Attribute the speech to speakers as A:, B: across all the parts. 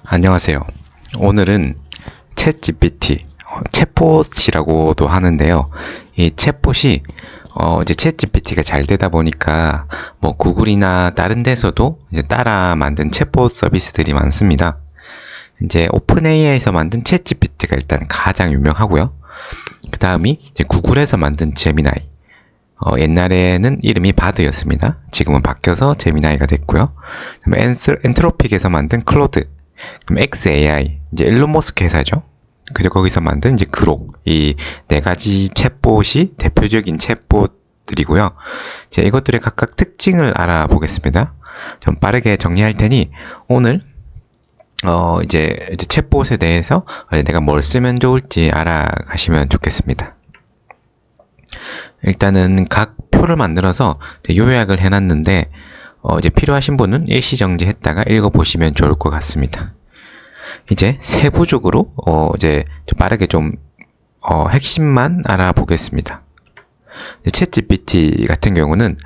A: 안녕하세요. 오늘은 챗GPT, 챗봇이라고도 하는데요. 이 챗봇이 이제 챗GPT가 잘 되다 보니까 뭐 구글이나 다른 데서도 이제 따라 만든 챗봇 서비스들이 많습니다. 이제 오픈AI에서 만든 챗GPT가 일단 가장 유명하고요. 그 다음이 이제 구글에서 만든 제미나이. 옛날에는 이름이 바드였습니다. 지금은 바뀌어서 제미나이가 됐고요. 그다음에 엔트로픽에서 만든 클로드. 그럼 XAI, 이제 일론 머스크 회사죠. 그래서 거기서 만든 이제 그록, 이 네 가지 챗봇이 대표적인 챗봇들이고요. 이제 이것들의 각각 특징을 알아보겠습니다. 좀 빠르게 정리할 테니 오늘 이제 챗봇에 대해서 내가 뭘 쓰면 좋을지 알아가시면 좋겠습니다. 일단은 각 표를 만들어서 요약을 해놨는데 이제 필요하신 분은 일시정지했다가 읽어보시면 좋을 것 같습니다. 이제 세부적으로 이제 좀 빠르게 좀 핵심만 알아보겠습니다. 챗GPT 같은 경우는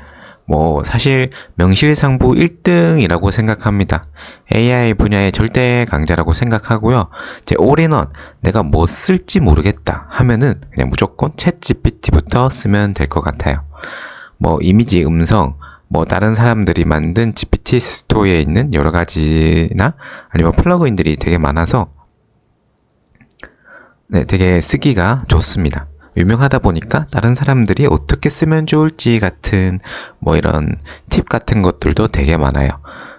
A: 뭐 사실 명실상부 1등이라고 생각합니다. AI 분야의 절대 강자라고 생각하고요. 이제 올인원 내가 뭐 쓸지 모르겠다 하면은 그냥 무조건 챗GPT부터 쓰면 될 것 같아요. 뭐 이미지, 음성, 뭐 다른 사람들이 만든 GPT 스토어에 있는 여러 가지나 아니면 플러그인들이 되게 많아서 되게 쓰기가 좋습니다. 유명하다 보니까 다른 사람들이 어떻게 쓰면 좋을지 같은 뭐 이런 팁 같은 것들도 되게 많아요.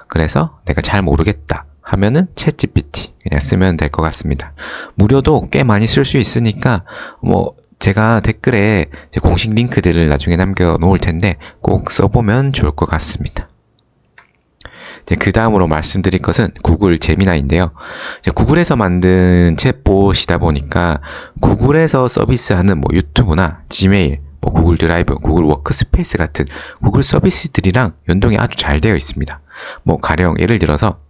A: 그래서 내가 잘 모르겠다 하면은 챗GPT 그냥 쓰면 될 것 같습니다. 무료도 꽤 많이 쓸 수 있으니까 뭐 제가 댓글에 공식 링크들을 나중에 남겨 놓을 텐데 꼭 써보면 좋을 것 같습니다. 그 다음으로 말씀드릴 것은 구글 제미나이인데요. 구글에서 만든 챗봇이다 보니까 구글에서 서비스하는 뭐 유튜브나 지메일, 뭐 구글 드라이브, 구글 워크스페이스 같은 구글 서비스들이랑 연동이 아주 잘 되어 있습니다. 뭐 가령 예를 들어서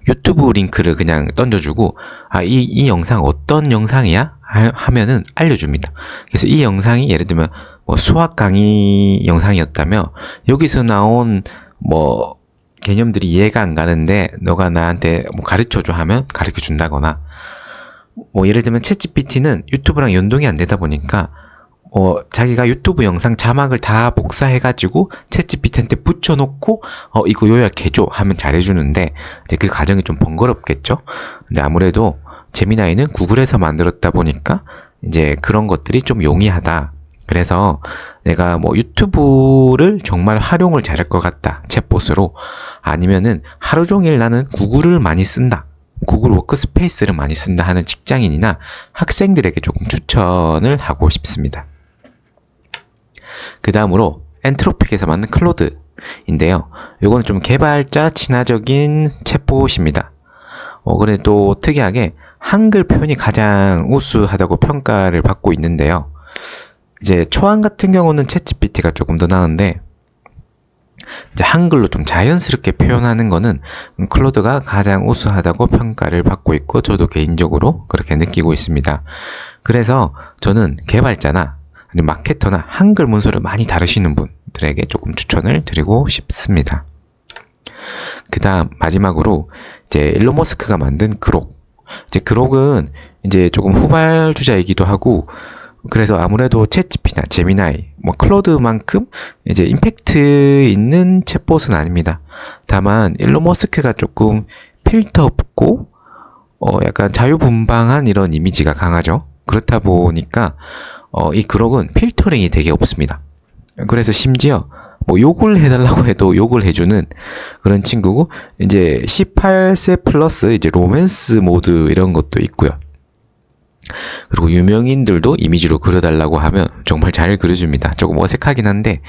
A: 유튜브 링크를 그냥 던져주고 이 영상 어떤 영상이야? 하면은 알려줍니다. 그래서 이 영상이 예를 들면 뭐 수학 강의 영상이었다면 여기서 나온 뭐 개념들이 이해가 안 가는데 너가 나한테 뭐 가르쳐줘 하면 가르쳐 준다거나 뭐 예를 들면 챗GPT는 유튜브랑 연동이 안 되다 보니까 자기가 유튜브 영상 자막을 다 복사해가지고 챗GPT한테 붙여놓고 이거 요약해줘 하면 잘해주는데 그 과정이 좀 번거롭겠죠. 근데 아무래도 제미나이는 구글에서 만들었다 보니까 이제 그런 것들이 좀 용이하다. 그래서 내가 뭐 유튜브를 정말 활용을 잘할 것 같다. 챗봇으로. 아니면은 하루 종일 나는 구글을 많이 쓴다. 구글 워크스페이스를 많이 쓴다 하는 직장인이나 학생들에게 조금 추천을 하고 싶습니다. 그 다음으로 엔트로픽에서 만든 클로드인데요. 이거는 좀 개발자 친화적인 챗봇입니다. 그래도 특이하게 한글 표현이 가장 우수하다고 평가를 받고 있는데요. 이제 초안 같은 경우는 챗GPT가 조금 더 나은데 이제 한글로 좀 자연스럽게 표현하는 거는 클로드가 가장 우수하다고 평가를 받고 있고 저도 개인적으로 그렇게 느끼고 있습니다. 그래서 저는 개발자나 아니면 마케터나 한글 문서를 많이 다루시는 분들에게 조금 추천을 드리고 싶습니다. 그 다음 마지막으로 이제 일론 머스크가 만든 그록. 이제 그록은 이제 조금 후발주자이기도 하고 그래서 아무래도 챗GPT나 제미나이, 뭐 클로드만큼 이제 임팩트 있는 챗봇은 아닙니다. 다만 일론 머스크가 조금 필터 없고 약간 자유분방한 이런 이미지가 강하죠. 그렇다 보니까 이 그록은 필터링이 되게 없습니다. 그래서 심지어 뭐 욕을 해달라고 해도 욕을 해주는 그런 친구고 이제 18세 플러스 이제 로맨스 모드 이런 것도 있고요. 그리고 유명인들도 이미지로 그려달라고 하면 정말 잘 그려줍니다. 조금 어색하긴 한데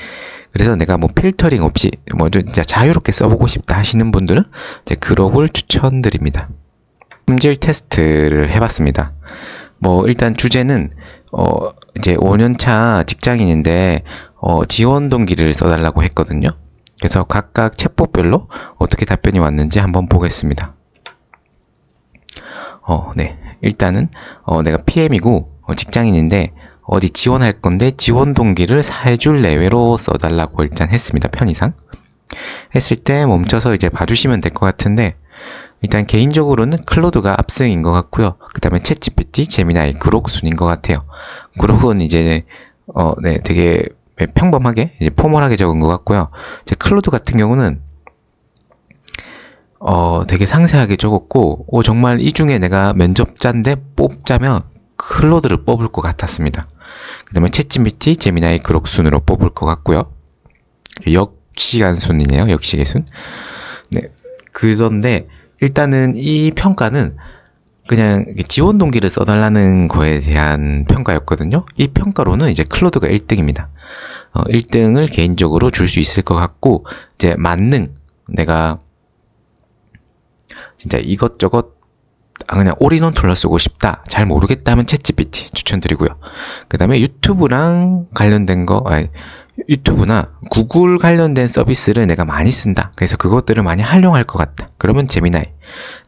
A: 그래서 내가 뭐 필터링 없이 뭐 진짜 자유롭게 써보고 싶다 하시는 분들은 이제 그록을 추천드립니다. 품질 테스트를 해봤습니다. 뭐 일단 주제는 이제 5년차 직장인인데 지원 동기를 써달라고 했거든요. 그래서 각각 챗봇별로 어떻게 답변이 왔는지 한번 보겠습니다. 네. 일단은 내가 PM이고 직장인인데 어디 지원할 건데 지원 동기를 4줄 내외로 써달라고 일단 했습니다. 편의상. 했을 때 멈춰서 이제 봐주시면 될 것 같은데 일단 개인적으로는 클로드가 압승인 것 같고요. 그 다음에 챗GPT, 제미나이, 그록 순인 것 같아요. 그록은 이제 되게 평범하게 이제 포멀하게 적은 것 같고요. 이제 클로드 같은 경우는 되게 상세하게 적었고, 정말 이 중에 내가 면접자인데 뽑자면 클로드를 뽑을 것 같았습니다. 그 다음에 챗GPT, 제미나이, 그록 순으로 뽑을 것 같고요. 역시간 순이네요. 역시계순. 네. 그런데 일단은 이 평가는 그냥 지원 동기를 써달라는 거에 대한 평가였거든요. 이 평가로는 이제 클로드가 1등입니다. 1등을 개인적으로 줄 수 있을 것 같고, 이제 만능, 내가 진짜 이것저것 그냥 올인원 툴러 쓰고 싶다, 잘 모르겠다면 챗GPT 추천드리고요. 그 다음에 유튜브랑 관련된 거, 유튜브나 구글 관련된 서비스를 내가 많이 쓴다, 그래서 그것들을 많이 활용할 것 같다, 그러면 제미나이.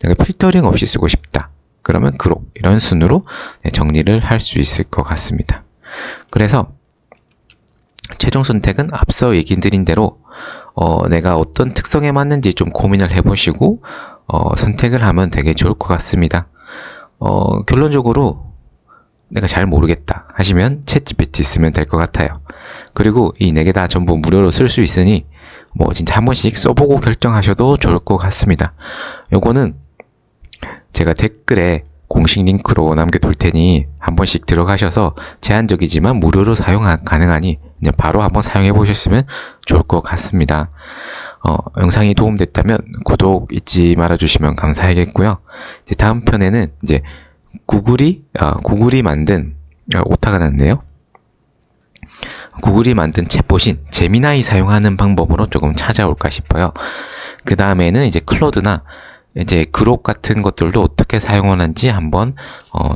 A: 내가 필터링 없이 쓰고 싶다, 그러면 그록. 이런 순으로 정리를 할 수 있을 것 같습니다. 그래서 최종 선택은 앞서 얘기 드린 대로 내가 어떤 특성에 맞는지 좀 고민을 해보시고 선택을 하면 되게 좋을 것 같습니다. 결론적으로 내가 잘 모르겠다 하시면 챗GPT 쓰면 될 것 같아요. 그리고 이 4개 다 전부 무료로 쓸 수 있으니 진짜 한 번씩 써보고 결정하셔도 좋을 것 같습니다. 요거는 제가 댓글에 공식 링크로 남겨둘 테니 한 번씩 들어가셔서 제한적이지만 무료로 사용 가능하니 그냥 바로 한번 사용해 보셨으면 좋을 것 같습니다. 영상이 도움됐다면 구독 잊지 말아주시면 감사하겠고요. 이제 다음 편에는 이제 구글이 만든 오타가 났네요. 구글이 만든 챗봇인 제미나이 사용하는 방법으로 조금 찾아올까 싶어요. 그 다음에는 이제 클로드나 이제 그록 같은 것들도 어떻게 사용하는지 한번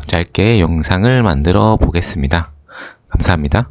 A: 짧게 영상을 만들어 보겠습니다. 감사합니다.